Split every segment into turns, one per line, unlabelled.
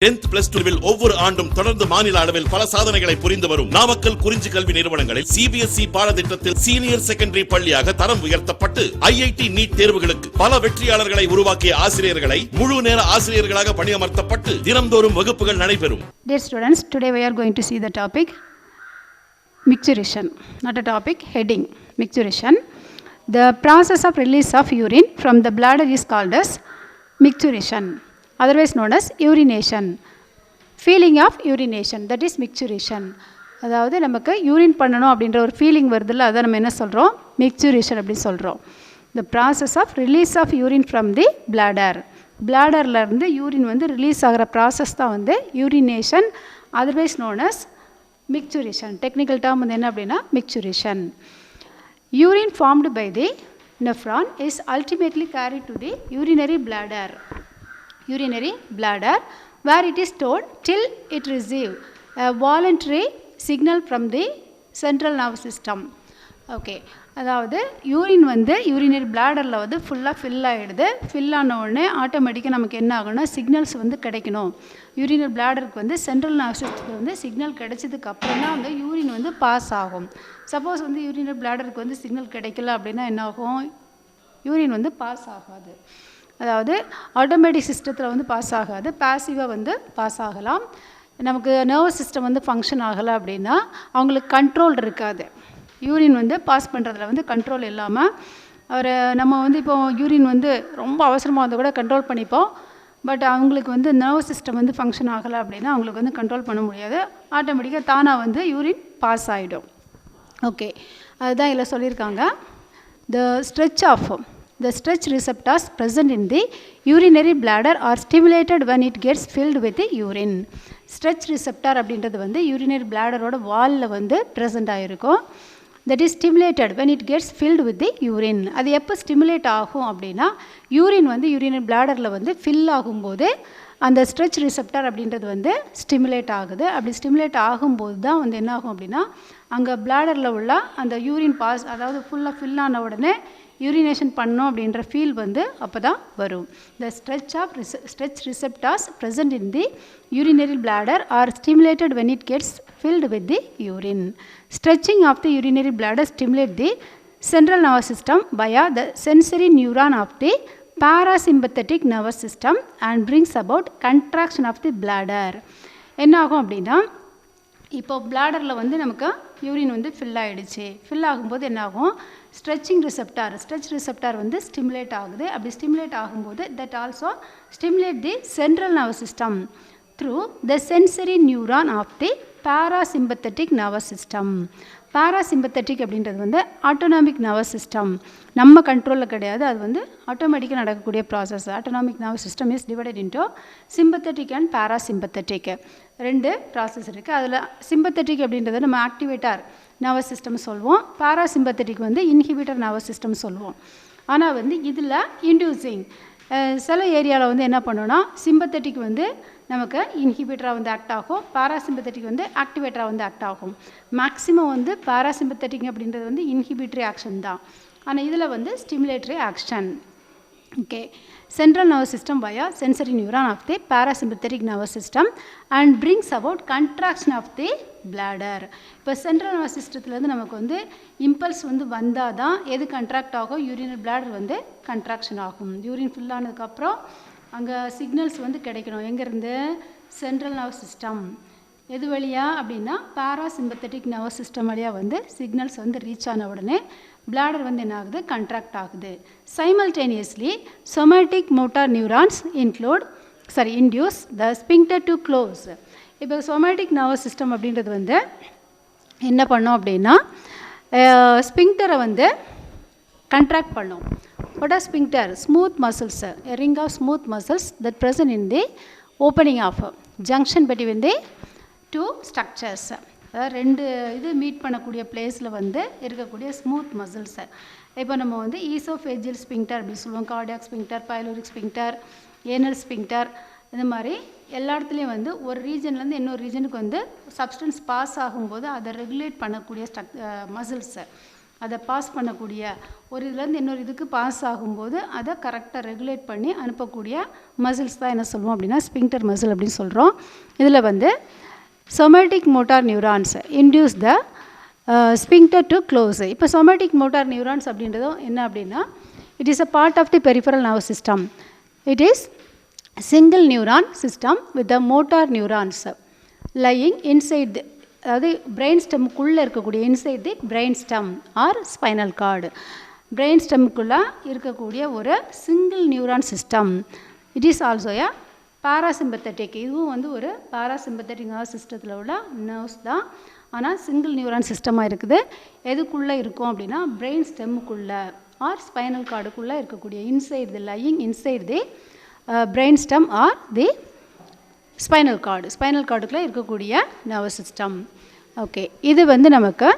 10th plus 2 ஒவ்வொரு ஆண்டும் தொடர்ந்து மாநில அளவில் பல சாதனைகளை புரிந்து வரும் நாமக்கல் குறிஞ்சி கல்வி நிறுவனங்களில் சிபிஎஸ்இ பாடத்திட்டத்தில் சீனியர் செகண்டரி பள்ளியாக தரம் உயர்த்தப்பட்டு ஐஐடி நீட் தேர்வுகளுக்கு பல வெற்றியாளர்களை உருவாக்கிய ஆசிரியர்களை முழு நேர ஆசிரியர்களாக பணியமர்த்தப்பட்டு தினம்தோறும் வகுப்புகள் நடைபெறும்.
Dear students, today we are going to see the topic micturition, not a topic, heading micturition. The process of release of urine from the bladder is called as micturition, otherwise known as urination. Feeling of urination, that is micturition. அதாவது நமக்கு urine பண்ணணும் அப்படின்ற ஒரு feeling வருதுல்ல, அதை நம்ம என்ன சொல்கிறோம், மிக்சுரேஷன் அப்படி சொல்கிறோம். The process of release of urine from the bladder. பிளாடர்லேருந்து யூரின் வந்து ரிலீஸ் ஆகிற ப்ராசஸ் தான் வந்து urination, otherwise known as micturition. Technical term வந்து என்ன அப்படின்னா micturition. Urine formed by the nephron is ultimately carried to the urinary bladder where it is stored till it receives a voluntary signal from the central nervous system. Okay, அதாவது urine வந்து urinary பிளாடரில் வந்து ஃபுல்லாக fill ஆகிடுது. Fill ஆன உடனே ஆட்டோமேட்டிக்காக நமக்கு என்ன ஆகும்னா சிக்னல்ஸ் வந்து கிடைக்கணும். யூரினரி பிளாடருக்கு வந்து சென்ட்ரல் நர்வஸ் சிஸ்டத்தில் வந்து சிக்னல் கிடைச்சதுக்கு அப்புறம் தான் வந்து யூரின் வந்து பாஸ் ஆகும். சப்போஸ் வந்து யூரினரி பிளாடருக்கு வந்து சிக்னல் கிடைக்கல அப்படின்னா என்ன ஆகும், யூரின் வந்து பாஸ் ஆகாது. அதாவது ஆட்டோமேட்டிக் சிஸ்டத்தில் வந்து பாஸ் ஆகாது, பாசிவாக வந்து பாஸ் ஆகலாம். நமக்கு நர்வஸ் சிஸ்டம் வந்து ஃபங்க்ஷன் ஆகலை அப்படின்னா அவங்களுக்கு கண்ட்ரோல் இருக்காது. யூரின் வந்து பாஸ் பண்ணுறதுல வந்து கண்ட்ரோல் இல்லாமல் நம்ம வந்து இப்போ யூரின் வந்து ரொம்ப அவசரமாக வந்து கூட கண்ட்ரோல் பண்ணிப்போம். பட் அவங்களுக்கு வந்து நர்வஸ் சிஸ்டம் வந்து ஃபங்க்ஷன் ஆகலை அப்படின்னா அவங்களுக்கு வந்து கண்ட்ரோல் பண்ண முடியாது. ஆட்டோமேட்டிக்காக தானாக வந்து யூரின் பாஸ் ஆகிடும். ஓகே, அதுதான் இதில் சொல்லியிருக்காங்க. The stretch receptors present in the urinary bladder are stimulated when it gets filled with the urine. Stretch receptor அப்படின்றது வந்து urinary bladderோட வாலில் வந்து ப்ரெசென்ட் ஆகிருக்கும். That is stimulated when it gets filled with the urine. அது எப்போ stimulate ஆகும் அப்படின்னா urine வந்து யூரினரி பிளாடரில் வந்து ஃபில் ஆகும்போது அந்த ஸ்ட்ரெச் ரிசெப்டர் அப்படின்றது வந்து ஸ்டிமுலேட் ஆகுது. அப்படி ஸ்டிமுலேட் ஆகும்போது தான் வந்து என்ன ஆகும் அப்படின்னா அங்கே பிளாடரில் உள்ள அந்த யூரின் பாஸ், அதாவது ஃபுல்லாக ஃபில் ஆன உடனே யூரினேஷன் பண்ணோம் அப்படின்ற ஃபீல் வந்து அப்போ தான் வரும். The stretch receptors present in the urinary bladder are stimulated when it gets filled with the urine. Stretching of the urinary bladder stimulates the central nervous system via the sensory neuron of the parasympathetic nervous system and brings about contraction of the bladder. என்ன ஆகும் அப்படின்னா இப்போ பிளாடரில் வந்து நமக்கு urine வந்து fill ஆகிடுச்சு. Fill ஆகும்போது என்ன ஆகும், ஸ்ட்ரெச் ரிசெப்டார் வந்து ஸ்டிமுலேட் ஆகுது. அப்படி ஸ்டிமுலேட் ஆகும்போது that also stimulate the central nervous system through the sensory neuron of the parasympathetic nervous system. Parasympathetic அப்படின்றது வந்து ஆட்டோனாமிக் நர்வஸ் சிஸ்டம், நம்ம கண்ட்ரோலில் கிடையாது. அது வந்து ஆட்டோமேட்டிக்காக நடக்கக்கூடிய process. Autonomic nervous system is divided into sympathetic and parasympathetic. ரெண்டு ப்ராசஸ் இருக்குது. அதில் சிம்பத்தட்டிக் அப்படின்றத நம்ம ஆக்டிவேட்டர் நர்வஸ் சிஸ்டம் சொல்லுவோம், பாராசிம்பத்தட்டிக் வந்து இன்ஹிபிட்டர் நர்வஸ் சிஸ்டம் சொல்லுவோம். ஆனால் வந்து இதில் இன்டியூசிங் சில ஏரியாவில் வந்து என்ன பண்ணோன்னா சிம்பத்தட்டிக் வந்து நமக்கு இன்ஹிபிட்டராக வந்து ஆக்ட் ஆகும், பாராசிம்பத்தட்டிக் வந்து ஆக்டிவேட்டராக வந்து ஆக்ட் ஆகும். மேக்ஸிமம் வந்து பாராசிம்பத்தட்டிக் அப்படின்றது வந்து இன்ஹிபிட்டரி ஆக்ஷன் தான், ஆனால் இதில் வந்து stimulatory action. Okay, central nervous system via sensory neuron of the parasympathetic nervous system and brings about contraction of the bladder. இப்போ சென்ட்ரல் நர்வஸ் சிஸ்டத்துலேருந்து நமக்கு வந்து இம்பல்ஸ் வந்து வந்தால் தான் எது கண்ட்ராக்ட் ஆகும், யூரினரி பிளாடர் வந்து கண்ட்ராக்ஷன் ஆகும். யூரின் ஃபில் ஆனதுக்கப்புறம் அங்கே சிக்னல்ஸ் வந்து கிடைக்கணும். எங்கேருந்து, சென்ட்ரல் நர்வஸ் சிஸ்டம். எது வழியாக அப்படின்னா பாராசிம்பத்தட்டிக் நர்வஸ் சிஸ்டம் வழியாக வந்து சிக்னல்ஸ் வந்து ரீச் ஆன உடனே பிளாடர் வந்து என்ன ஆகுது, கண்ட்ராக்ட் ஆகுது. Simultaneously somatic motor neurons induce the sphincter to close. இப்போ சொமேட்டிக் நர்வஸ் சிஸ்டம் அப்படின்றது வந்து என்ன பண்ணோம் அப்படின்னா ஸ்பிங்டரை வந்து கண்ட்ராக்ட் பண்ணோம். What are sphincter? Smooth muscles, a ring of smooth muscles that present in the opening of junction between the two structures. அதாவது ரெண்டு இது மீட் பண்ணக்கூடிய பிளேஸில் வந்து இருக்கக்கூடிய ஸ்மூத் மசில்ஸை இப்போ நம்ம வந்து ஈசோஃபேஜியல் ஸ்பிங்டர் அப்படின்னு சொல்லுவோம், cardiac sphincter, pyloric sphincter, anal sphincter. இந்த மாதிரி எல்லா இடத்துலையும் வந்து ஒரு ரீஜன்லேருந்து இன்னொரு ரீஜனுக்கு வந்து சப்ஸ்டன்ஸ் பாஸ் ஆகும்போது அதை ரெகுலேட் பண்ணக்கூடிய மசில்ஸை அதை பாஸ் பண்ணக்கூடிய ஒரு இதுலேருந்து இன்னொரு இதுக்கு பாஸ் ஆகும்போது அதை கரெக்டாக ரெகுலேட் பண்ணி அனுப்பக்கூடிய மசில்ஸ் தான் என்ன சொல்லுவோம் அப்படின்னா ஸ்பிங்டர் மசில் அப்படின்னு சொல்கிறோம். இதில் வந்து somatic motor neurons induce the sphincter to close. இப்போ சொமேட்டிக் மோட்டார் நியூரான்ஸ் அப்படின்றதும் என்ன அப்படின்னா it is a part of the peripheral nerve system. It is single neuron system with the motor neurons lying inside the, அதாவது brain ஸ்டெம்முக்குள்ளே இருக்கக்கூடிய inside the brain stem or spinal cord. Brain ஸ்டெம்முக்குள்ளே இருக்கக்கூடிய ஒரு single neuron system. It is also a parasympathetic. இதுவும் வந்து ஒரு parasympathetic nerve சிஸ்டத்தில் உள்ள நர்வ்ஸ் தான். ஆனால் சிங்கிள் நியூரான் சிஸ்டமாக இருக்குது. எதுக்குள்ளே இருக்கும் அப்படின்னா பிரெயின் ஸ்டெம்முக்குள்ளே ஆர் ஸ்பைனல் கார்டுக்குள்ளே இருக்கக்கூடிய inside the lying inside the brain stem or the spinal cord. Spinal கார்டுக்குள்ளே இருக்கக்கூடிய நர்வஸ் சிஸ்டம். ஓகே, இது வந்து நமக்கு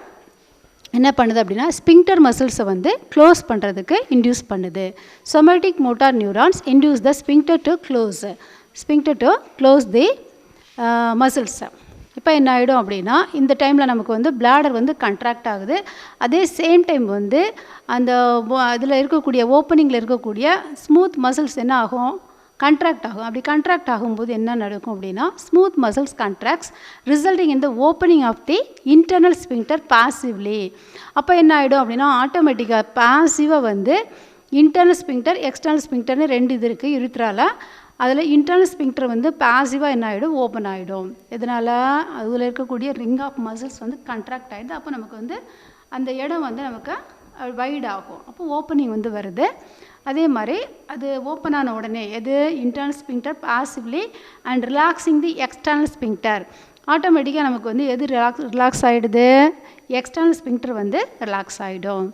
என்ன பண்ணுது அப்படின்னா ஸ்பிங்டர் மசில்ஸை வந்து க்ளோஸ் பண்ணுறதுக்கு இன்டியூஸ் பண்ணுது. Somatic motor neurons induce the sphincter to close the மசில்ஸை. இப்போ என்ன ஆகிடும் அப்படின்னா இந்த டைமில் நமக்கு வந்து பிளாடர் வந்து கண்ட்ராக்ட் ஆகுது. அதே சேம் டைம் வந்து அந்த அதில் இருக்கக்கூடிய ஓப்பனிங்கில் இருக்கக்கூடிய ஸ்மூத் மசில்ஸ் என்ன ஆகும், கண்ட்ராக்ட் ஆகும். அப்படி கண்ட்ராக்ட் ஆகும்போது என்ன நடக்கும் அப்படின்னா smooth muscles contracts resulting in the opening of the internal sphincter passively. அப்போ என்ன ஆகிடும் அப்படின்னா ஆட்டோமேட்டிக்காக பாசிவாக வந்து இன்டர்னல் ஸ்பிங்டர் எக்ஸ்டர்னல் ஸ்பிங்டர்னு ரெண்டு இது இருக்குது யூரித்ராவில். அதில் இன்டர்னல் ஸ்பிங்டர் வந்து பாசிவாக என்ன ஆகிடும், ஓப்பன் ஆகிடும். இதனால் அதில் இருக்கக்கூடிய ரிங் ஆஃப் மசில்ஸ் வந்து கண்ட்ராக்ட் ஆகிடுது. அப்போ நமக்கு வந்து அந்த இடம் வந்து நமக்கு வைட் ஆகும். அப்போ ஓப்பனிங் வந்து வருது. அதே மாதிரி அது ஓப்பன் ஆன உடனே எது internal sphincter passively and relaxing the external sphincter. ஆட்டோமேட்டிக்காக நமக்கு வந்து எது ரிலாக்ஸ் ஆகிடுது, எக்ஸ்டர்னல் ஸ்பிங்டர் வந்து ரிலாக்ஸ் ஆகிடும்.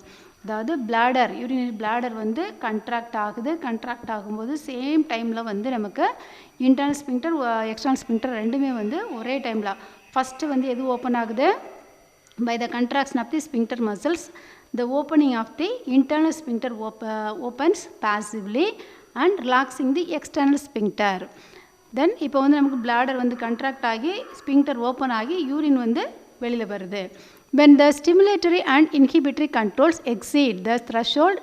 அதாவது பிளாடர் யூரினரி பிளாடர் வந்து கண்ட்ராக்ட் ஆகுது. கண்ட்ராக்ட் ஆகும்போது சேம் டைமில் வந்து நமக்கு இன்டர்னல் ஸ்பிங்டர் எக்ஸ்டர்னல் ஸ்பிங்டர் ரெண்டுமே வந்து ஒரே டைமில் ஃபஸ்ட்டு வந்து எது ஓப்பன் ஆகுது, by the contraction of the sphincter muscles the opening of the internal sphincter opens passively and relaxing the external sphincter. Then இப்போ வந்து நமக்கு பிளாடர் வந்து கண்ட்ராக்ட் ஆகி ஸ்பிங்டர் ஓப்பன் ஆகி யூரின் வந்து வெளியில் வருது. when the stimulatory and inhibitory controls exceed the threshold,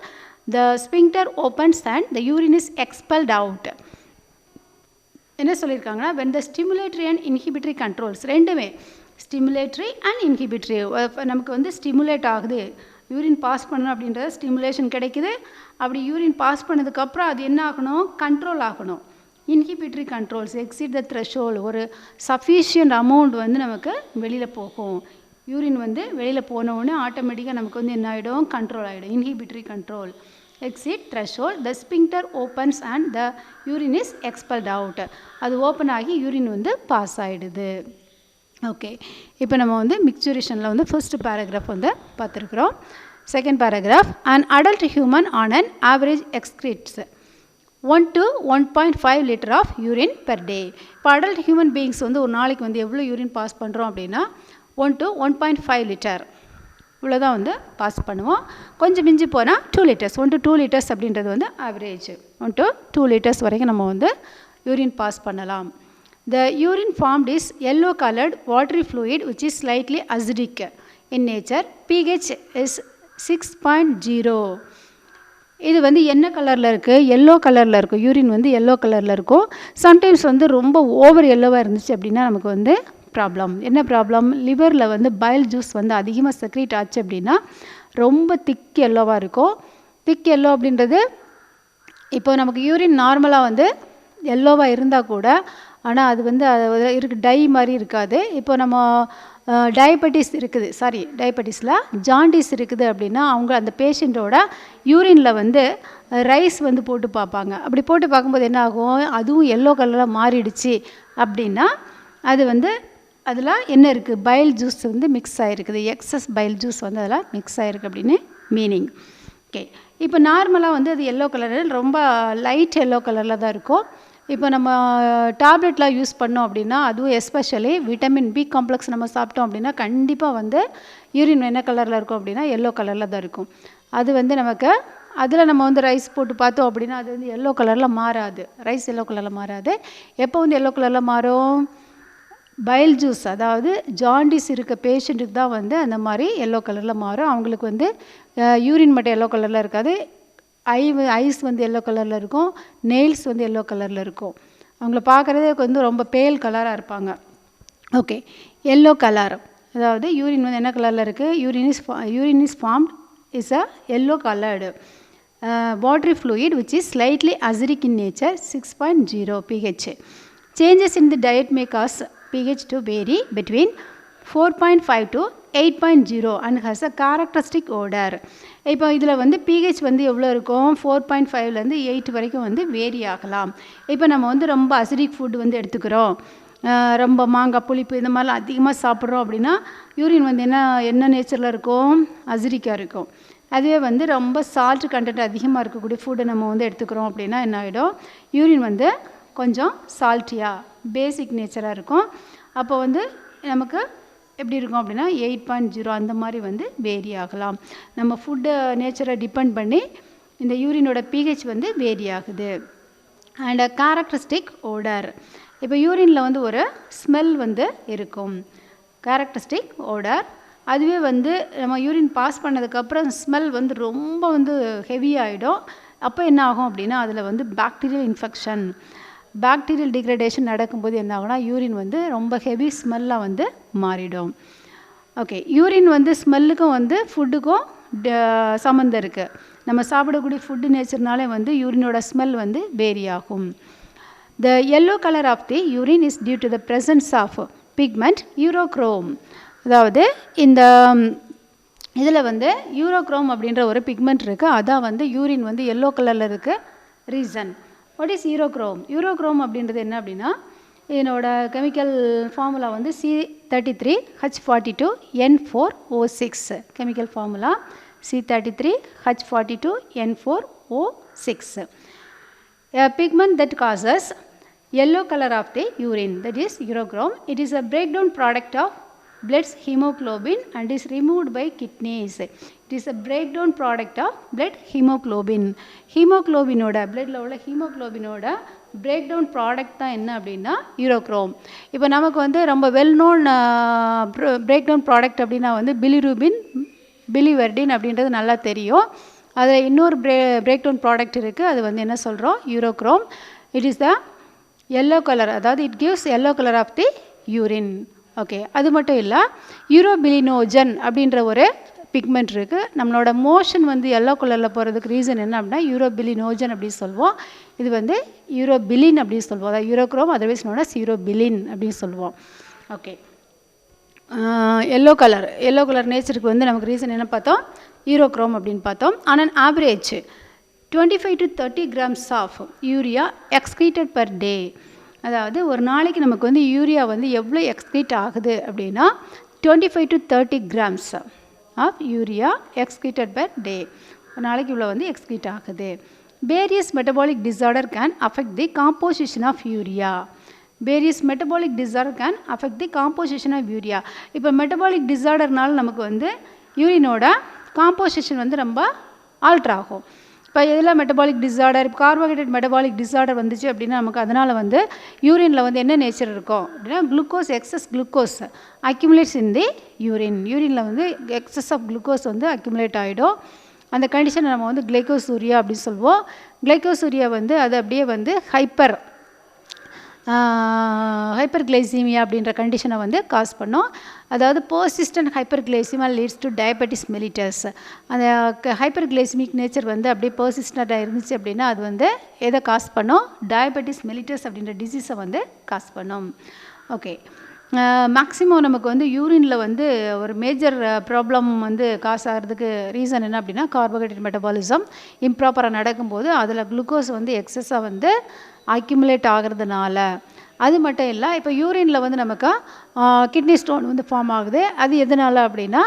the sphincter opens and the urine is expelled out. என்ன சொல்லியிருக்காங்கன்னா when the stimulatory and inhibitory controls ரெண்டுமே ஸ்டிமுலேட்டரி அண்ட் இன்ஹிபிட்ரி நமக்கு வந்து ஸ்டிமுலேட் ஆகுது, யூரின் பாஸ் பண்ணணும் அப்படின்றத ஸ்டிமுலேஷன் கிடைக்குது. அப்படி யூரின் பாஸ் பண்ணதுக்கப்புறம் அது என்ன ஆகணும், கண்ட்ரோல் ஆகணும். Inhibitory controls exit the threshold, ஒரு சஃபிஷியன்ட் அமௌண்ட் வந்து நமக்கு வெளியில் போகும். யூரின் வந்து வெளியில் போனவுடனே ஆட்டோமேட்டிக்காக நமக்கு வந்து என்ன ஆகிடும், கண்ட்ரோல் ஆகிடும். Inhibitory control exit threshold, the sphincter opens and the urine is expelled out. அது ஓப்பன் ஆகி யூரின் வந்து பாஸ் ஆகிடுது. ஓகே, இப்போ நம்ம வந்து மிக்சுரேஷனில் வந்து ஃபர்ஸ்ட் பேராகிராஃப் வந்து பார்த்துருக்குறோம். Second paragraph, an adult human on an average excretes 1 to 1.5 litre of urine per day. இப்போ அடல்ட் ஹியூமன் பீயிங்ஸ் வந்து ஒரு நாளைக்கு வந்து எவ்வளோ யூரின் பாஸ் பண்ணுறோம் அப்படின்னா 1 to 1.5 லிட்டர் இவ்வளோதான் வந்து பாஸ் பண்ணுவோம். கொஞ்சம் மிஞ்சி போனால் 2 லிட்டர்ஸ் 1 to 2 லிட்டர்ஸ் அப்படின்றது வந்து ஆவரேஜ். 1 to 2 லிட்டர்ஸ் வரைக்கும் நம்ம வந்து யூரின் பாஸ் பண்ணலாம். The urine formed is yellow colored watery fluid which is slightly acidic in nature. pH is 6.0. இது வந்து என்ன கலரில் இருக்குது, எல்லோ கலரில் இருக்கும். யூரின் வந்து எல்லோ கலரில் இருக்கும். சம்டைம்ஸ் வந்து ரொம்ப ஓவர் எல்லோவாக இருந்துச்சு அப்படின்னா நமக்கு வந்து ப்ராப்ளம். என்ன ப்ராப்ளம், லிவரில் வந்து பைல் ஜூஸ் வந்து அதிகமாக செக்ரீட் ஆச்சு அப்படின்னா ரொம்ப திக் எல்லோவாக இருக்கும். திக் எல்லோ அப்படின்றது இப்போ நமக்கு யூரின் நார்மலாக வந்து எல்லோவாக இருந்தால் கூட ஆனால் அது வந்து இருக்கு டை மாதிரி இருக்காது. இப்போ நம்ம டயபெட்டிஸ் இருக்குது, டயபெட்டிஸில் ஜாண்டிஸ் இருக்குது அப்படின்னா அவங்க அந்த பேஷண்ட்டோட யூரினில் வந்து ரைஸ் வந்து போட்டு பார்ப்பாங்க. அப்படி போட்டு பார்க்கும்போது என்ன ஆகும், அதுவும் எல்லோ கலரில் மாறிடுச்சு அப்படின்னா அது வந்து அதில் என்ன இருக்குது, பைல் ஜூஸ் வந்து மிக்ஸ் ஆகிருக்குது, எக்ஸஸ் பைல் ஜூஸ் வந்து அதில் மிக்ஸ் ஆகிருக்கு அப்படின்னு மீனிங். ஓகே, இப்போ நார்மலாக வந்து அது எல்லோ கலரில் ரொம்ப லைட் எல்லோ கலரில் தான் இருக்கும். இப்போ நம்ம டேப்லெட்லாம் யூஸ் பண்ணோம் அப்படின்னா அதுவும் எஸ்பெஷலி விட்டமின் பி காம்ப்ளெக்ஸ் நம்ம சாப்பிட்டோம் அப்படின்னா கண்டிப்பாக வந்து யூரின் என்ன கலரில் இருக்கும் அப்படின்னா எல்லோ கலரில் தான் இருக்கும். அது வந்து நமக்கு அதில் நம்ம வந்து ரைஸ் போட்டு பார்த்தோம் அப்படின்னா அது வந்து எல்லோ கலரில் மாறாது. ரைஸ் எல்லோ கலரில் மாறாது. எப்போ வந்து எல்லோ கலரில் மாறும், பைல் ஜூஸ், அதாவது ஜாண்டிஸ் இருக்க பேஷண்ட்டுக்கு தான் வந்து அந்த மாதிரி எல்லோ கலரில் மாறும். அவங்களுக்கு வந்து யூரின் மட்டும் எல்லோ கலரில் இருக்காது, ஐஸ் வந்து எல்லோ கலரில் இருக்கும், நெயில்ஸ் வந்து எல்லோ கலரில் இருக்கும். அவங்கள பார்க்குறதே வந்து ரொம்ப பேல் கலராக இருப்பாங்க. ஓகே, எல்லோ கலர், அதாவது யூரின் வந்து என்ன கலரில் இருக்குது, urine is formed is a yellow coloured watery fluid which is slightly acidic in nature, 6.0 pH. Changes in the diet may cause pH to vary between 4.5 to 8.0 and has a characteristic odor. இப்போ இதில் வந்து pH வந்து எவ்வளோ இருக்கும், 4.5லேருந்து 8 வரைக்கும் வந்து vary ஆகலாம். இப்போ நம்ம வந்து ரொம்ப அசிடிக் ஃபுட் வந்து எடுத்துக்கிறோம், ரொம்ப மாங்காய் புளிப்பு இந்த மாதிரிலாம் அதிகமாக சாப்பிட்றோம் அப்படின்னா யூரின் வந்து என்ன நேச்சரில் இருக்கும், அசிடிக்காக இருக்கும். அதுவே வந்து ரொம்ப சால்ட் கண்டென்ட் அதிகமாக இருக்கக்கூடிய ஃபுட்டை நம்ம வந்து எடுத்துக்கிறோம் அப்படின்னா என்ன ஆகிடும், யூரின் வந்து கொஞ்சம் சால்ட்டியாக பேசிக் நேச்சராக இருக்கும். அப்போ வந்து நமக்கு எப்படி இருக்கும் அப்படின்னா 8.0 அந்த மாதிரி வந்து வேரி ஆகலாம். நம்ம ஃபுட்டு நேச்சரை டிபெண்ட் பண்ணி இந்த யூரினோட பிஹெச் வந்து வேரி ஆகுது. அண்ட் கேரக்டரிஸ்டிக் ஓடர், இப்போ யூரினில் வந்து ஒரு ஸ்மெல் வந்து இருக்கும், கேரக்டரிஸ்டிக் ஓடர். அதுவே வந்து நம்ம யூரின் பாஸ் பண்ணதுக்கப்புறம் ஸ்மெல் வந்து ரொம்ப வந்து ஹெவியாகிடும். அப்போ என்ன ஆகும் அப்படின்னா அதில் வந்து பாக்டீரியல் இன்ஃபெக்ஷன், பாக்டீரியல் டிக்ரடேஷன் நடக்கும்போது என்ன ஆகும்னா யூரின் வந்து ரொம்ப ஹெவி ஸ்மெல்லாக வந்து மாறிடும். ஓகே, யூரின் வந்து ஸ்மெல்லுக்கும் வந்து ஃபுட்டுக்கும் சம்மந்தம் இருக்குது. நம்ம சாப்பிடக்கூடிய ஃபுட்டு நேச்சர்னாலே வந்து யூரினோட ஸ்மெல் வந்து வேரி ஆகும். The yellow colour of the urine is due to the presence of pigment urochrome. அதாவது இந்த இதில் வந்து யூரோக்ரோம் அப்படின்ற ஒரு பிக்மெண்ட் இருக்குது, அதான் வந்து யூரின் வந்து எல்லோ கலரில் இருக்க ரீசன். What is யூரோக்ரோம்? யூரோக்ரோம் அப்படின்றது என்ன அப்படின்னா இதனோட கெமிக்கல் ஃபார்முலா வந்து C33H42N4O6. Chemical formula C33H42N4O6. A pigment that causes yellow color of the urine, that is urochrome. It is a breakdown product of blood's hemoglobin and is removed by kidneys. It is a breakdown product of blood hemoglobin. ஹீமோக்ளோபினோட பிளட்டில் உள்ள ஹீமோக்ளோபினோட breakdown product தான் என்ன அப்படின்னா யூரோக்ரோம். இப்போ நமக்கு வந்து ரொம்ப well known breakdown product அப்படின்னா வந்து பிலிரூபின், பிலிவெர்டின் அப்படின்றது நல்லா தெரியும். அதில் இன்னொரு பிரேக்டவுன் ப்ராடக்ட் இருக்குது, அது வந்து என்ன சொல்கிறோம், urochrome. It is the yellow colour, அதாவது it gives yellow colour of the urine. Okay, அது மட்டும் இல்லை, யூரோபிலினோஜன் அப்படின்ற ஒரு பிக்மெண்ட் இருக்குது. நம்மளோட மோஷன் வந்து எல்லோ கலரில் போகிறதுக்கு ரீசன் என்ன அப்படின்னா யூரோபிலினோஜன் அப்படின்னு சொல்லுவோம். இது வந்து யூரோபிலின் அப்படின்னு சொல்லுவோம். அதாவது யூரோக்ரோம், அதர்வைஸ் நோன் அஸ் யூரோபிலின் அப்படின்னு சொல்லுவோம். ஓகே, எல்லோ கலர் நேச்சருக்கு வந்து நமக்கு ரீசன் என்ன பார்த்தோம், யூரோக்ரோம் அப்படின்னு பார்த்தோம். ஆனால் average 25 to 30 grams of urea excreted per day. அதாவது ஒரு நாளைக்கு நமக்கு வந்து யூரியா வந்து எவ்வளோ எக்ஸ்க்ரீட் ஆகுது அப்படின்னா 25 to 30 grams of urea excreted per day. ஒரு நாளைக்கு இவ்வளோ வந்து எக்ஸ்க்ரீட் ஆகுது. Various metabolic disorder can affect the composition of urea. Various metabolic disorder can affect the composition of urea. இப்போ மெட்டபாலிக் டிஸார்டர்னால நமக்கு வந்து யூரினோட காம்போசிஷன் வந்து ரொம்ப ஆல்ட்ரு ஆகும். இப்போ இதில் metabolic disorder, carbohydrate metabolic disorder வந்துச்சு அப்படின்னா நமக்கு அதனால் வந்து யூரினில் வந்து என்ன நேச்சர் இருக்கும் அப்படின்னா குளுக்கோஸ், எக்ஸஸ் குளுக்கோஸ் அக்யூமுலேட்ஸ் இன் தி யூரின். யூரினில் வந்து எக்ஸஸ் ஆஃப் குளுக்கோஸ் வந்து அக்யூமுலேட் ஆகிடும். அந்த கண்டிஷனை நம்ம வந்து கிளைகோசூரியா அப்படின்னு சொல்லுவோம். கிளைகோசூரியா வந்து அது அப்படியே வந்து ஹைப்பர் கிளைசீமியா அப்படின்ற கண்டிஷனை வந்து காஸ் பண்ணும். அதாவது persistent hyperglycaemia leads to diabetes mellitus. அந்த ஹைப்பர் கிளைசமிக் நேச்சர் வந்து அப்படியே பர்சிஸ்டண்ட்டாக இருந்துச்சு அப்படின்னா அது வந்து எதை காஸ் பண்ணும், டயபெட்டிஸ் மெலிட்டஸ் அப்படின்ற டிசீஸை வந்து காஸ் பண்ணும். ஓகே, மேக்ஸிமம் நமக்கு வந்து யூரினில் வந்து ஒரு மேஜர் ப்ராப்ளம் வந்து காஸ் ஆகிறதுக்கு ரீசன் என்ன அப்படின்னா கார்போஹைட்ரேட் மெட்டபாலிசம் இம்ப்ராப்பராக நடக்கும்போது அதில் குளுக்கோஸ் வந்து எக்ஸஸாக வந்து அக்யூமுலேட் ஆகிறதுனால. அது மட்டும் இல்லை, இப்போ யூரினில் வந்து நமக்கு கிட்னி ஸ்டோன் வந்து ஃபார்ம் ஆகுது. அது எதனால் அப்படின்னா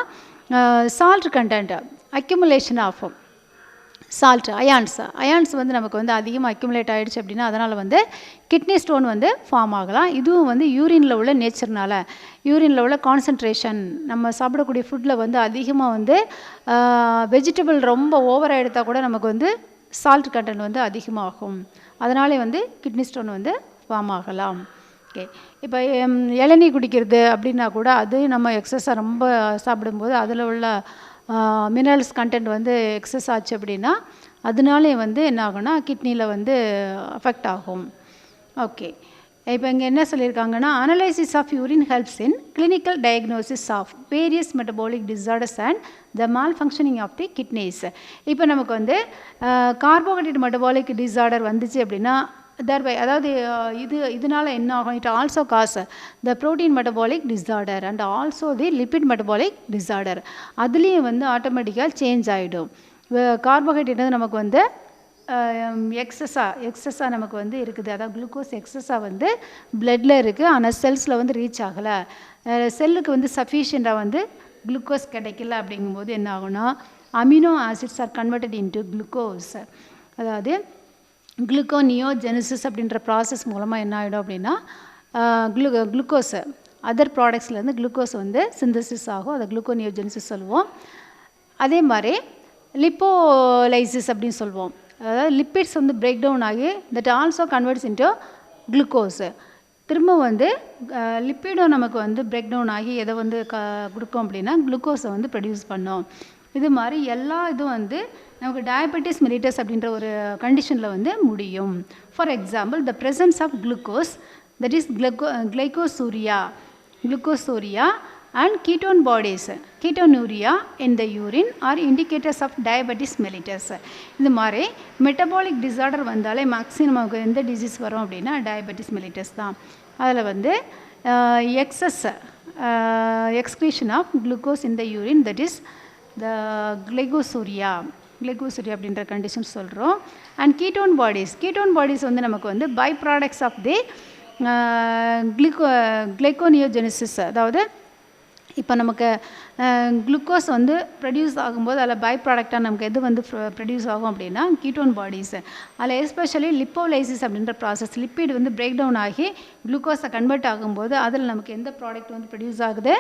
salt content, accumulation of salt, ions வந்து நமக்கு வந்து அதிகமாக அக்யூமுலேட் ஆகிடுச்சு அப்படின்னா அதனால் வந்து கிட்னி ஸ்டோன் வந்து ஃபார்ம் ஆகலாம். இதுவும் வந்து யூரினில் உள்ள நேச்சர்னால, யூரினில் உள்ள கான்சன்ட்ரேஷன், நம்ம சாப்பிடக்கூடிய ஃபுட்டில் வந்து அதிகமாக வந்து வெஜிடபிள் ரொம்ப ஓவராக எடுத்தால் கூட நமக்கு வந்து சால்ட் கண்டென்ட் வந்து அதிகமாகும். அதனாலே வந்து கிட்னி ஸ்டோன் வந்து ஃபார்ம் ஆகலாம். ஓகே. இப்போ இளநீ குடிக்கிறது அப்படின்னா கூட அது நம்ம எக்ஸஸாக ரொம்ப சாப்பிடும்போது அதில் உள்ள மினரல்ஸ் கண்டென்ட் வந்து எக்ஸஸ் ஆச்சு அப்படின்னா அதனாலே வந்து என்ன ஆகும்னா கிட்னியில் வந்து அஃபெக்ட் ஆகும். ஓகே. இப்போ இங்கே என்ன சொல்லியிருக்காங்கன்னா analysis of urine helps in clinical diagnosis of various metabolic disorders and the malfunctioning of the kidneys. இப்போ நமக்கு வந்து கார்போஹைட்ரேட் மெட்டபாலிக் டிசார்டர் வந்துச்சு அப்படின்னா தர்பை அதாவது இதனால் என்ன ஆகும், it also cause the protein metabolic disorder and also the lipid metabolic disorder. அதுலேயும் வந்து ஆட்டோமேட்டிக்காக சேஞ்ச் ஆகிடும். கார்போஹைட்ரேட் நமக்கு வந்து எக்ஸஸாக நமக்கு வந்து இருக்குது, அதாவது குளுக்கோஸ் எக்ஸஸாக வந்து பிளட்டில் இருக்குது, ஆனால் செல்ஸில் வந்து ரீச் ஆகலை. செல்லுக்கு வந்து சஃபிஷியண்ட்டாக வந்து குளுக்கோஸ் கிடைக்கல அப்படிங்கும்போது என்ன ஆகும்னா amino acids R converted into glucose. அதாவது குளுக்கோனியோஜெனிசிஸ் அப்படின்ற ப்ராசஸ் மூலமாக என்ன ஆகிடும் அப்படின்னா குளுக்கோஸை அதர் ப்ராடக்ட்ஸ்லேருந்து குளுக்கோஸ் வந்து சிந்தசிஸ் ஆகும், அதை குளுக்கோனியோஜெனிசிஸ் சொல்லுவோம். அதே மாதிரி லிப்போலைசிஸ் அப்படின்னு சொல்லுவோம். அதாவது லிப்பிட்ஸ் வந்து பிரேக் டவுன் ஆகி that also converts into glucose. திரும்ப வந்து லிப்பிடும் நமக்கு வந்து பிரேக் டவுன் ஆகி எதை வந்து கொடுக்கும் அப்படின்னா குளுக்கோஸை வந்து ப்ரொடியூஸ் பண்ணோம். இது மாதிரி எல்லா இதுவும் வந்து நமக்கு டயபெட்டிஸ் மெலிட்டஸ் அப்படின்ற ஒரு கண்டிஷனில் வந்து முடியும். For example the presence of glucose that is glycosuria and ketone bodies, ketonuria in the urine are indicators of diabetes mellitus. இது மாதிரி மெட்டபாலிக் டிசார்டர் வந்தாலே மேக்ஸிமம் நமக்கு எந்த டிசீஸ் வரும் அப்படின்னா டயபெட்டிஸ் மெலிட்டஸ் தான். அதில் வந்து excretion of glucose in the urine that is the glycosuria அப்படின்ற கண்டிஷன் சொல்கிறோம். அண்ட் கீட்டோன் பாடிஸ் வந்து நமக்கு வந்து by products of the gluconeogenesis. அதாவது இப்போ நமக்கு குளுக்கோஸ் வந்து ப்ரொடியூஸ் ஆகும்போது அதில் பை ப்ராடக்டாக நமக்கு எது வந்து ப்ரொடியூஸ் ஆகும் அப்படின்னா கீட்டோன் பாடிஸ். அதில் எஸ்பெஷலி லிப்போலைசிஸ் அப்படின்ற ப்ராசஸ், லிப்பிட் வந்து பிரேக் டவுன் ஆகி குளுக்கோஸை கன்வெர்ட் ஆகும்போது அதில் நமக்கு எந்த ப்ராடக்ட் வந்து ப்ரொடியூஸ் ஆகுது,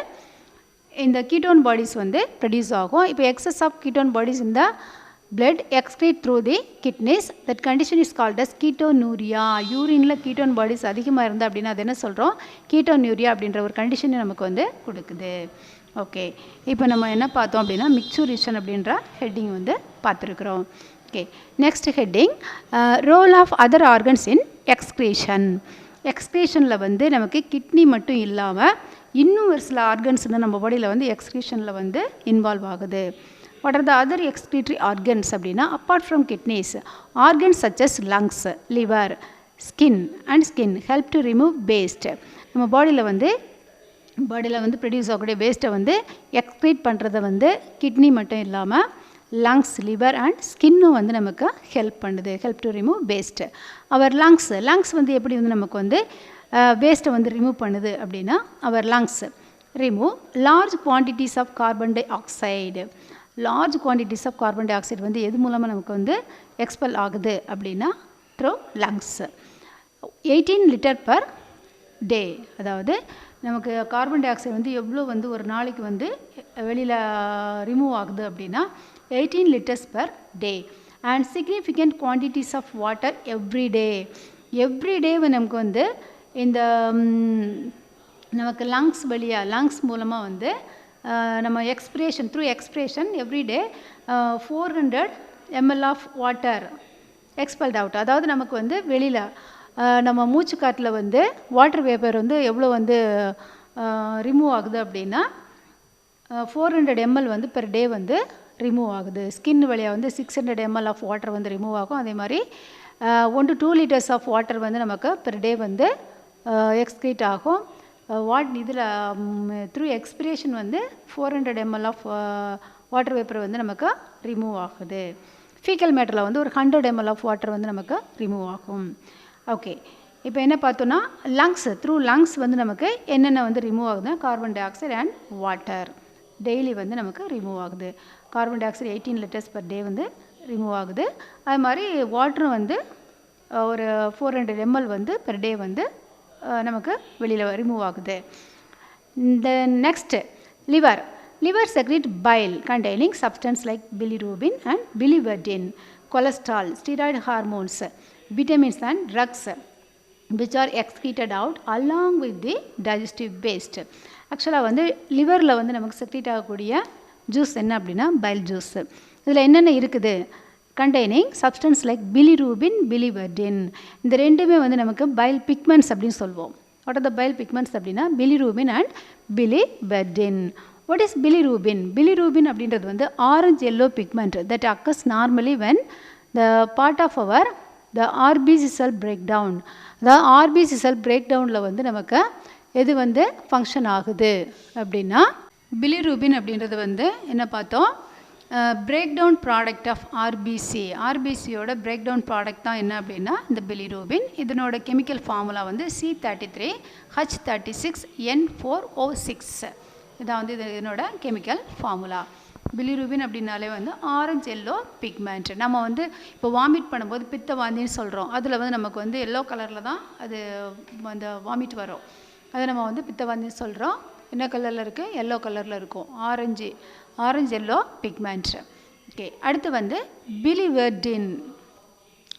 இந்த கீட்டோன் பாடிஸ் வந்து ப்ரொடியூஸ் ஆகும். இப்போ எக்ஸஸ் ஆஃப் கீட்டோன் பாடிஸ் இந்த blood excrete through the kidneys, that condition is called as ketonuria. யூரினில் கீட்டோன் பாடிஸ் அதிகமாக இருந்தால் அப்படின்னா அது என்ன சொல்கிறோம், கீட்டோனுரியா அப்படின்ற ஒரு கண்டிஷனை நமக்கு வந்து கொடுக்குது. ஓகே. இப்போ நம்ம என்ன பார்த்தோம் அப்படின்னா மிக்சூரேஷன் அப்படின்ற ஹெட்டிங் வந்து பார்த்துருக்குறோம். Okay. Next heading role of other organs in எக்ஸ்க்ரீஷனில் வந்து நமக்கு கிட்னி மட்டும் இல்லாமல் இன்னும் ஒரு சில ஆர்கன்ஸ் வந்து நம்ம பாடியில் வந்து எக்ஸ்க்ரீஷனில் வந்து இன்வால்வ் ஆகுது. What are the other excretory organs அப்படின்னா apart from kidneys, organs such as lungs, liver, skin help to remove waste. நம்ம பாடியில் வந்து ப்ரொடியூஸ் ஆகக்கூடிய வேஸ்ட்டை வந்து எக்ஸ்க்ரீட் பண்ணுறதை வந்து கிட்னி மட்டும் இல்லாமல் லங்ஸ், லிவர் அண்ட் ஸ்கின்னும் வந்து நமக்கு ஹெல்ப் பண்ணுது, help to remove waste. Our lungs வந்து எப்படி வந்து நமக்கு வந்து வேஸ்ட்டை வந்து ரிமூவ் பண்ணுது அப்படின்னா our lungs remove large quantities of carbon dioxide. Large quantities of carbon dioxide வந்து எது மூலமாக நமக்கு வந்து எக்ஸ்பெல் ஆகுது அப்படின்னா through lungs. 18 litre per day. அதாவது நமக்கு கார்பன் டை ஆக்சைடு வந்து எவ்வளோ வந்து ஒரு நாளைக்கு வந்து வெளியில் ரிமூவ் ஆகுது அப்படின்னா 18 litres per day. And significant quantities of water everyday நமக்கு வந்து இந்த நமக்கு லங்ஸ் மூலமாக வந்து நம்ம through expiration everyday 400 ml of water expelled out. அதாவது நமக்கு வந்து வெளியில் நம்ம மூச்சுக்காட்டில் வந்து வாட்டர் வேப்பர் வந்து எவ்வளோ வந்து ரிமூவ் ஆகுது அப்படின்னா 400 ml வந்து பெர் டே வந்து ரிமூவ் ஆகுது. ஸ்கின் வழியாக வந்து 600 ml ஆஃப் வாட்டர் வந்து ரிமூவ் ஆகும். அதே மாதிரி 1 to 2 liters ஆஃப் வாட்டர் வந்து நமக்கு பெர் டே வந்து எக்ஸ்க்ரீட் ஆகும். இதில் த்ரூ எக்ஸ்பிரேஷன் வந்து 400 ml ஆஃப் வாட்டர் வேப்பர் வந்து நமக்கு ரிமூவ் ஆகுது. ஃபீக்கல் மேட்டரில் வந்து ஒரு 100 ml ஆஃப் வாட்டர் வந்து நமக்கு ரிமூவ் ஆகும். ஓகே. இப்போ என்ன பார்த்தோன்னா த்ரூ லங்ஸ் வந்து நமக்கு என்னென்ன வந்து ரிமூவ் ஆகுதுன்னா carbon di oxide and water daily வந்து நமக்கு ரிமூவ் ஆகுது. Carbon di oxide 18 litres per டே வந்து ரிமூவ் ஆகுது. அது மாதிரி வாட்டரும் வந்து ஒரு 400 ml வந்து பெர் டே வந்து நமக்கு வெளியில் ரிமூவ் ஆகுது. இந்த next liver secrete bile containing substance like bilirubin and biliverdin, cholesterol, steroid hormones, vitamins and drugs. which are excreted out along with the digestive waste. ஆக்சுவலாக வந்து லிவரில் வந்து நமக்கு செக்ரீட் ஆகக்கூடிய ஜூஸ் என்ன அப்படின்னா பைல் ஜூஸ். இதில் என்னென்ன இருக்குது? Containing substance like bilirubin, biliverdin. இந்த ரெண்டுமே வந்து நமக்கு பைல் பிக்மெண்ட்ஸ் அப்படின்னு சொல்லுவோம். What are the bile pigments அப்படின்னா bilirubin and biliverdin. What is bilirubin? Bilirubin அப்படின்றது வந்து orange yellow pigment that occurs normally when the part of our the RBC cell break down. அதாவது ஆர்பிசி செல் பிரேக் டவுனில் வந்து நமக்கு எது வந்து function ஆகுது அப்படின்னா பிலிரூபின் அப்படின்றது வந்து என்ன பார்த்தோம்? Break down product of RBC. ஆர்பிசியோட பிரேக் டவுன் ப்ராடக்ட் தான் என்ன அப்படின்னா இந்த பிலிரூபின். இதனோட கெமிக்கல் ஃபார்முலா வந்து C33H36N4O6. இதான் வந்து இதனோட கெமிக்கல் ஃபார்முலா. பிலிரூபின் அப்படின்னாலே வந்து ஆரஞ்ச் எல்லோ பிக்மெண்ட். நம்ம வந்து இப்போ வாமிட் பண்ணும்போது பித்த வாந்தின்னு சொல்கிறோம். அதில் வந்து நமக்கு வந்து எல்லோ கலரில் தான் அது அந்த வாமிட் வரும். அதை நம்ம வந்து பித்த வாந்தின்னு சொல்கிறோம். என்ன கலரில் இருக்குது? எல்லோ கலரில் இருக்கும். Orange yellow pigment. ஓகே, அடுத்து வந்து பிலிவர்டின்.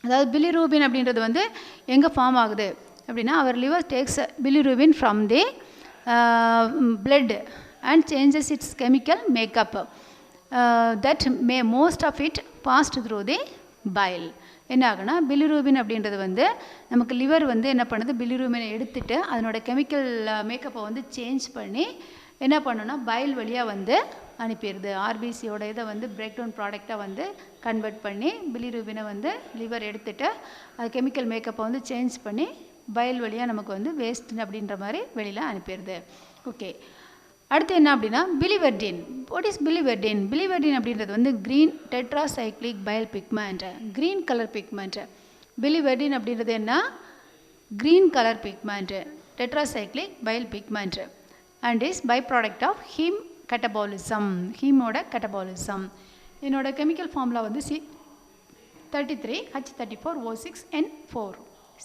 அதாவது பிலிரூபின் அப்படின்றது வந்து எங்கே ஃபார்ம் ஆகுது அப்படின்னா our liver takes bilirubin from the blood and changes its chemical makeup. That may most of it passed through the bile. என்ன ஆகுனா பிலிரூபின் அப்படின்றது வந்து நமக்கு லிவர் வந்து என்ன பண்ணுது? பிலிரூபினை எடுத்துட்டு அதனோட கெமிக்கல் மேக்கப்பை வந்து சேஞ்ச் பண்ணி என்ன பண்ணுன்னா பைல் வழியாக வந்து அனுப்பிடுது. ஆர்பிசியோட இதை வந்து பிரேக் டவுன் ப்ராடக்டாக வந்து கன்வெர்ட் பண்ணி பிலிரூபினை வந்து லிவர் எடுத்துட்டு அது கெமிக்கல் மேக்கப்பை வந்து சேஞ்ச் பண்ணி பைல் வழியாக நமக்கு வந்து வேஸ்ட் அப்படின்ற மாதிரி வெளியில் அனுப்பிடுது. ஓகே, அடுத்து என்ன அப்படின்னா பிலிவர்டின். What is பிலிவர்டின்? பிலிவர்டின் அப்படின்றது வந்து green tetracyclic bile pigment, green colour pigment. Biliverdin அப்படின்றது என்ன? Green colour pigment, tetracyclic bile pigment and is by product of heme catabolism. ஹீமோட கட்டபாலிசம். என்னோட கெமிக்கல் ஃபார்முலா வந்து C33H34O6N4.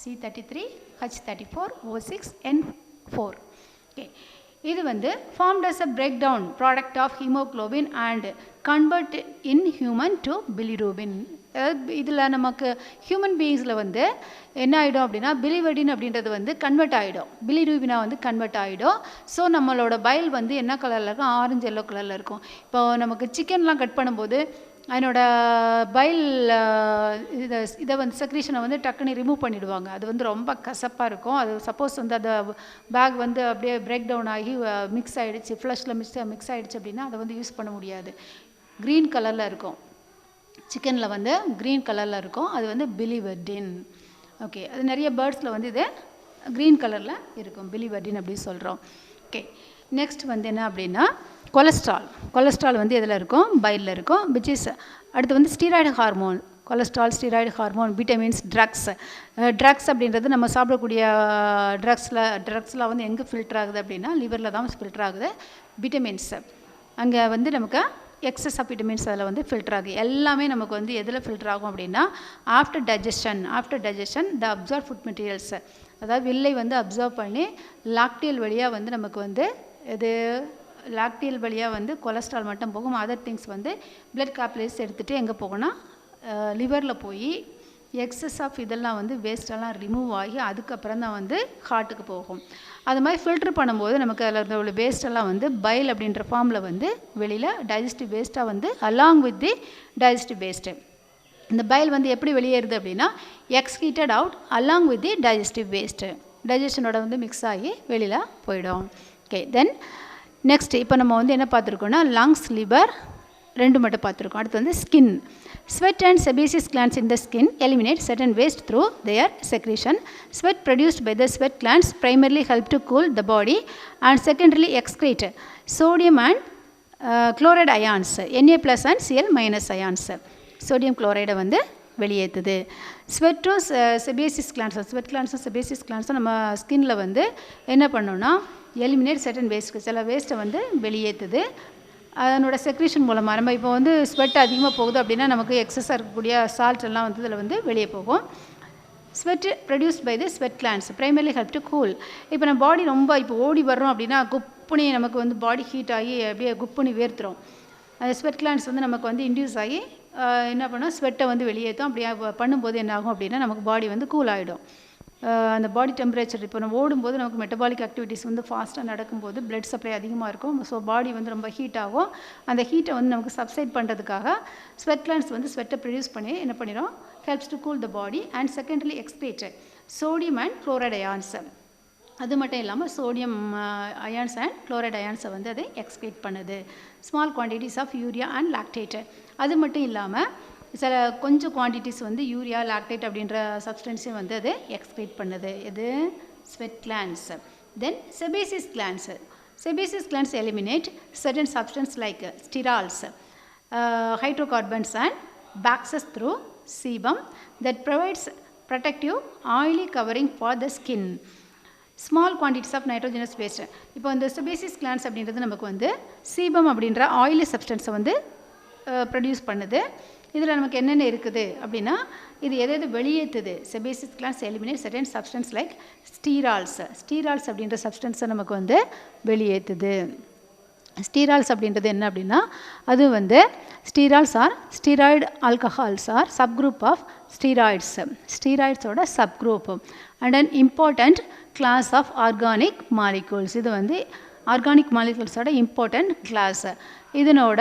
C33H34O6N4. ஓகே, இது வந்து formed as a break down product of haemoglobin and convert in human to bilirubin. இதில் நமக்கு human பீயிங்ஸில் வந்து என்ன ஆகிடும் அப்படின்னா பிலிவர்டின் அப்படின்றது வந்து கன்வெர்ட் ஆகிடும், பிலிரூபினா வந்து கன்வெர்ட் ஆகிடும். ஸோ நம்மளோட பைல் வந்து என்ன கலரில் இருக்கும்? ஆரஞ்சு எல்லோ கலரில் இருக்கும். இப்போ நமக்கு சிக்கன்லாம் கட் பண்ணும்போது அதனோட பைல் இதை வந்து செக்ரீஷனை வந்து டக்குன்னு ரிமூவ் பண்ணிவிடுவாங்க. அது வந்து ரொம்ப கசப்பாக இருக்கும். அது சப்போஸ் வந்து அந்த பேக் வந்து அப்படியே பிரேக் டவுன் ஆகி மிக்ஸ் ஆகிடுச்சு, ஃப்ளஷில் மிக்ஸ் ஆகிடுச்சு அப்படின்னா அதை வந்து யூஸ் பண்ண முடியாது. க்ரீன் கலரில் இருக்கும், சிக்கனில் வந்து க்ரீன் கலரில் இருக்கும். அது வந்து பிலிவர்டின். ஓகே, அது நிறைய பேர்ட்ஸில் வந்து இது க்ரீன் கலரில் இருக்கும், பிலிவர்டின் அப்படின்னு சொல்கிறோம். ஓகே, நெக்ஸ்ட் வந்து என்ன அப்படின்னா கொலஸ்ட்ரால். கொலஸ்ட்ரால் வந்து எதில் இருக்கும்? பைலில் இருக்கும். விச் இஸ் அடுத்து வந்து steroid hormone. Cholesterol, steroid hormone, vitamins, drugs. Drugs அப்படின்றது நம்ம சாப்பிடக்கூடிய ட்ரக்ஸ்லாம் வந்து எங்கே ஃபில்டர் ஆகுது அப்படின்னா லிவரில் தான் ஃபில்டர் ஆகுது. விட்டமின்ஸ் அங்கே வந்து நமக்கு எக்ஸஸ் ஆஃப் விட்டமின்ஸ் அதில் வந்து ஃபில்டர் ஆகுது. எல்லாமே நமக்கு வந்து எதில் ஃபில்டர் ஆகும் அப்படின்னா ஆஃப்டர் டைஜஷன் த அப்சர்வ் ஃபுட் மெட்டீரியல்ஸ். அதாவது வில்லை வந்து அப்சர்வ் பண்ணி லாக்டியல் வழியாக வந்து நமக்கு வந்து இது லாக்டியல் வழியாக வந்து கொலஸ்ட்ரால் மட்டும் போகும். அதர் திங்ஸ் வந்து பிளட் காப்லேஸ் எடுத்துகிட்டு எங்கே போகும்னா லிவரில் போய் எக்ஸஸ் ஆஃப் இதெல்லாம் வந்து வேஸ்டெல்லாம் ரிமூவ் ஆகி அதுக்கப்புறம் தான் வந்து ஹார்ட்டுக்கு போகும். அது மாதிரி ஃபில்டர் பண்ணும்போது நமக்கு அதில் உள்ள வேஸ்டெல்லாம் வந்து பைல் அப்படின்ற ஃபார்மில் வந்து வெளியில் டைஜஸ்டிவ் வேஸ்ட்டாக வந்து along with the digestive waste. இந்த பைல் வந்து எப்படி வெளியேறுது அப்படின்னா excreted out along with the digestive waste. டைஜஷனோட வந்து மிக்ஸ் ஆகி வெளியில் போயிடும். ஓகே, தென் நெக்ஸ்ட் இப்போ நம்ம வந்து என்ன பார்த்துருக்கோன்னா லங்ஸ், லிவர் ரெண்டு மட்டும் பார்த்துருக்கோம். அடுத்து வந்து skin. Sweat and sebaceous glands in the skin eliminate certain waste through their secretion. Sweat produced by the sweat glands primarily help to cool the body and secondarily excrete sodium and chloride ions, Na plus and Cl minus ions. Sodium குளோரைடை வந்து வெளியேற்றுது. ஸ்வெட்டும் sebaceous கிளான்ஸும், sweat கிளான்ஸும் sebaceous கிளான்ஸும் நம்ம ஸ்கின்னில் வந்து என்ன பண்ணோன்னா எலிமினேட் சர்டன் வேஸ்ட், சில வேஸ்ட்டை வந்து வெளியேற்றுது. அதனோட செக்ரீஷன் மூலமாக நம்ம இப்போ வந்து ஸ்வெட் அதிகமாக போகுது அப்படின்னா நமக்கு எக்ஸஸாக இருக்கக்கூடிய சால்ட் எல்லாம் வந்து இதில் வந்து வெளியே போகும். Sweat produced by the sweat glands primarily help to cool. இப்போ நம்ம பாடி ரொம்ப இப்போ ஓடி வர்றோம் அப்படின்னா குப்புனி நமக்கு வந்து பாடி ஹீட் ஆகி அப்படியே குப்புனி வேர்த்துரும். அந்த ஸ்வெட் கிளான்ஸ் வந்து நமக்கு வந்து இன்டியூஸ் ஆகி என்ன பண்ணோம், ஸ்வெட்டை வந்து வெளியேற்றும். அப்படியே பண்ணும்போது என்ன ஆகும் அப்படின்னா நமக்கு பாடி வந்து கூல் ஆகிடும். அந்த பாடி டெம்பரேச்சர் இப்போ நம்ம ஓடும்போது நமக்கு மெட்டபாலிக் ஆக்டிவிட்டீஸ் வந்து ஃபாஸ்ட்டாக நடக்கும்போது பிளட் சப்ளை அதிகமாக இருக்கும். ஸோ பாடி வந்து ரொம்ப ஹீட் ஆகும். அந்த ஹீட்டை வந்து நமக்கு சப்சைட் பண்ணுறதுக்காக ஸ்வெட் கிளாண்ட்ஸ் வந்து ஸ்வெட்டை ப்ரொடியூஸ் பண்ணி என்ன பண்ணிடும், helps to cool the body. And secondly excrete sodium and chloride ions. அது மட்டும் இல்லாமல் சோடியம் அயான்ஸ் அண்ட் குளோரைட் அயான்ஸை வந்து அதை எக்ஸ்கிரீட் பண்ணுது. Small quantities of urea and lactate. அது மட்டும் இல்லாமல் சில கொஞ்சம் குவான்டிட்டிஸ் வந்து யூரியா லாக்டேட் அப்படின்ற சப்ஸ்டன்ஸையும் வந்து அது எக்ஸ்கிரீட் பண்ணுது. இது sweat glands. Then sebaceous glands. Sebaceous glands eliminate certain substance like sterols, hydrocarbons and waxes through sebum that provides protective oily covering for the skin. Small quantities of nitrogenous waste. இப்போ இந்த sebaceous glands அப்படின்றது நமக்கு வந்து sebum அப்படின்ற oily சப்ஸ்டன்ஸை வந்து produce பண்ணுது. இதில் நமக்கு என்னென்ன இருக்குது அப்படின்னா இது எது வெளியேற்றுது. Sebaceous glands eliminate certain substance like sterols. Sterols அப்படின்ற சப்ஸ்டன்ஸை நமக்கு வந்து வெளியேற்றுது. ஸ்டீரால்ஸ் அப்படின்றது என்ன அப்படின்னா அது வந்து sterols are steroid alcohols are subgroup of steroids. ஸ்டீராய்ட்ஸோட subgroup and an important class of organic molecules. இது வந்து ஆர்கானிக் மாலிகூல்ஸோட இம்பார்ட்டண்ட் கிளாஸ். இதனோட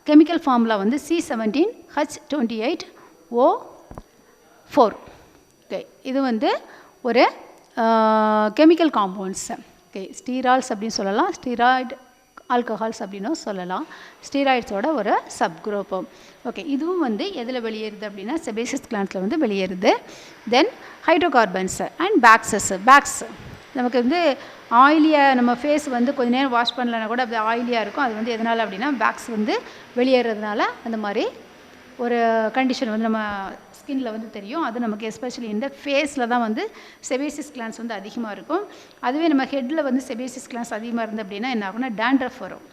கெமிக்கல் ஃபார்முலா வந்து C17H28O4. ஓகே, இது வந்து ஒரு கெமிக்கல் காம்பவுண்ட்ஸ். ஓகே, ஸ்டீரால்ஸ் அப்படின்னு சொல்லலாம், ஸ்டீராய்டு ஆல்கஹால்ஸ் அப்படின்னும் சொல்லலாம். ஸ்டீராய்ட்ஸோட ஒரு சப்குரூப். ஓகே, இதுவும் வந்து எதில் வெளியேறுது அப்படின்னா செபேசியஸ் கிளாண்ட்ஸில் வந்து வெளியேறுது. தென் ஹைட்ரோகார்பன்ஸ் அண்ட் பேக்ஸஸ். பேக்ஸ் நமக்கு வந்து ஆயிலியாக நம்ம ஃபேஸ் வந்து கொஞ்சம் நேரம் வாஷ் பண்ணலன்னா கூட அது ஆயிலியாக இருக்கும். அது வந்து எதனால் அப்படின்னா பேக்ஸ் வந்து வெளியேறதுனால அந்த மாதிரி ஒரு கண்டிஷன் வந்து நம்ம ஸ்கின்னில் வந்து தெரியும். அது நமக்கு எஸ்பெஷலி இந்த ஃபேஸில் தான் வந்து செபேசியஸ் கிளாண்ட்ஸ் வந்து அதிகமாக இருக்கும். அதுவே நம்ம ஹெட்டில் வந்து செபேசியஸ் கிளாண்ட்ஸ் அதிகமாக இருந்து அப்படின்னா என்ன ஆகும்னா டேண்ட்ரஃப் வரும்.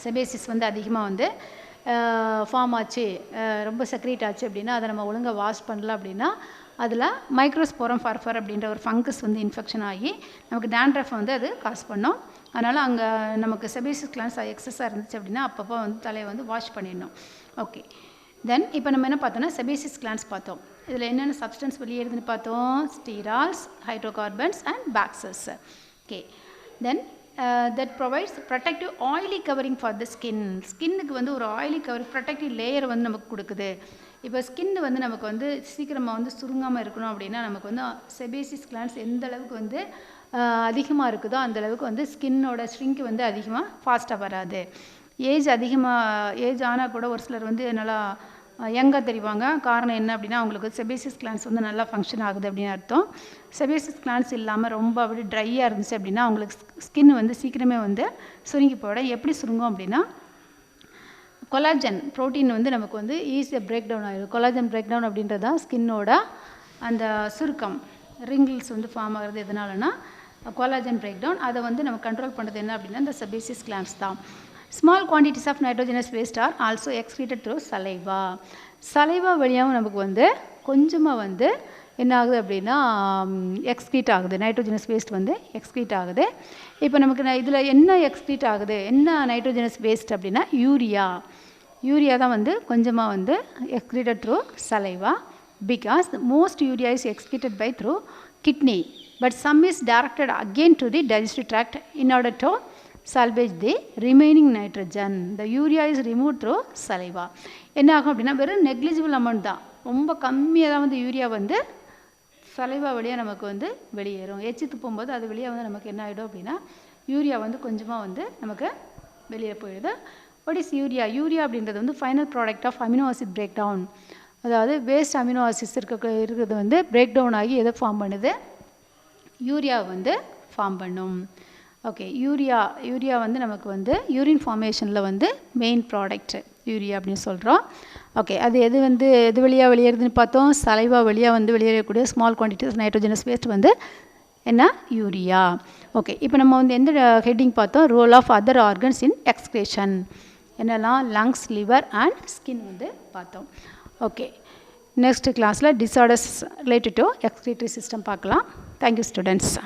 செபேசியஸ் வந்து அதிகமாக வந்து ஃபார்ம் ஆச்சு, ரொம்ப செக்ரேட் ஆச்சு அப்படின்னா அதை நம்ம ஒழுங்காக வாஷ் பண்ணல அப்படின்னா அதில் மைக்ரோஸ்போரம் ஃபர்ஃபர் அப்படின்ற ஒரு ஃபங்கஸ் வந்து இன்ஃபெக்ஷன் ஆகி நமக்கு டேண்ட்ரஃப் வந்து அது காஸ் பண்ணோம். அதனால் அங்கே நமக்கு செபேசியஸ் கிளாண்ட்ஸ் எக்ஸஸாக இருந்துச்சு அப்படின்னா அப்பப்போ வந்து தலையை வந்து வாஷ் பண்ணிடணும். ஓகே, தென் இப்போ நம்ம என்ன பார்த்தோம்னா செபேசியஸ் கிளாண்ட்ஸ் பார்த்தோம். இதில் என்னென்ன சப்ஸ்டன்ஸ் வெளியேறுதுன்னு பார்த்தோம். Sterols, hydrocarbons and waxes. Okay, then that provides protective oily covering for the skin. ஸ்கின்னுக்கு வந்து ஒரு ஆயிலி கவர் ப்ரொடெக்டிவ் லேயர் வந்து நமக்கு கொடுக்குது. இப்போ ஸ்கின் வந்து நமக்கு வந்து சீக்கிரமாக வந்து சுருங்காமல் இருக்கணும் அப்படின்னா நமக்கு வந்து செபேசியஸ் கிளாண்ட்ஸ் எந்த அளவுக்கு வந்து அதிகமாக இருக்குதோ அந்தளவுக்கு வந்து ஸ்கின்னோட ஷ்ரிங்க் வந்து அதிகமாக ஃபாஸ்ட்டாக வராது. ஏஜ் ஆனால் கூட ஒரு சிலர் வந்து நல்லா யங்காக தெரிவாங்க. காரணம் என்ன அப்படின்னா அவங்களுக்கு செபேசியஸ் கிளாண்ட்ஸ் வந்து நல்லா ஃபங்க்ஷன் ஆகுது அப்படின்னு அர்த்தம். செபேசியஸ் கிளாண்ட்ஸ் இல்லாமல் ரொம்ப அப்படி ட்ரையாக இருந்துச்சு அப்படின்னா அவங்களுக்கு ஸ்கின் வந்து சீக்கிரமே வந்து சுருங்கி போயிடும். எப்படி சுருங்கும் அப்படின்னா கொலாஜன் ப்ரோட்டீன் வந்து நமக்கு வந்து ஈஸியாக பிரேக் டவுன் ஆகிடும். கொலாஜன் பிரேக் டவுன் அப்படின்றது தான் ஸ்கின்னோட அந்த சுருக்கம் ரிங்கிள்ஸ் வந்து ஃபார்ம் ஆகிறது எதனாலனா கொலாஜன் பிரேக் டவுன். அதை வந்து நம்ம கண்ட்ரோல் பண்ணுறது என்ன அப்படின்னா இந்த செபேசியஸ் கிளாண்ட்ஸ் தான். Small quantities of nitrogenous waste are also excreted through saliva. Saliva வழியாகவும் நமக்கு வந்து கொஞ்சமாக வந்து என்ன ஆகுது அப்படின்னா எக்ஸ்க்ரீட் ஆகுது. நைட்ரோஜனஸ் வேஸ்ட் வந்து எக்ஸ்க்ரீட் ஆகுது. இப்போ நமக்கு இதில் என்ன எக்ஸ்க்ரீட் ஆகுது, என்ன நைட்ரோஜனஸ் வேஸ்ட் அப்படின்னா யூரியா தான் வந்து கொஞ்சமாக வந்து excreted through saliva because most urea is excreted by through kidney but some is directed again to the digestive tract in order to salvage the remaining nitrogen. The urea is removed through saliva. என்ன ஆகும் அப்படின்னா வெறும் negligible amount தான், ரொம்ப கம்மியாக தான் வந்து urea வந்து சலைவா வழியாக நமக்கு வந்து வெளியேறும். எச்சி துப்பும்போது அது வெளியே வந்து நமக்கு என்ன ஆகிடும் அப்படின்னா யூரியா வந்து கொஞ்சமாக வந்து நமக்கு வெளியே போயிடுது. வாட் இஸ் யூரியா அப்படின்றது வந்து final product of amino acid break down. அதாவது வேஸ்ட் அமினோ ஆசிட்ஸ் இருக்கிறது வந்து பிரேக் டவுன் ஆகி எதை ஃபார்ம் பண்ணுது, யூரியா வந்து ஃபார்ம் பண்ணும். ஓகே, யூரியா வந்து நமக்கு வந்து யூரின் ஃபார்மேஷனில் வந்து மெயின் ப்ராடக்ட் யூரியா அப்படின்னு சொல்கிறோம். ஓகே, அது எது வழியாக வெளியேறுதுன்னு பார்த்தோம். சலைவா வழியாக வந்து வெளியேறக்கூடிய ஸ்மால் குவான்டிட்டிஸ் நைட்ரோஜனஸ் வேஸ்ட் வந்து என்ன யூரியா. ஓகே, இப்போ நம்ம வந்து எந்த ஹெட்டிங் பார்த்தோம், role of other organs in excretion. என்னெல்லாம் லங்ஸ், லிவர் அண்ட் ஸ்கின் வந்து பார்த்தோம். ஓகே, நெக்ஸ்ட் கிளாஸில் disorders related to excretory system பார்க்கலாம். Thank you students.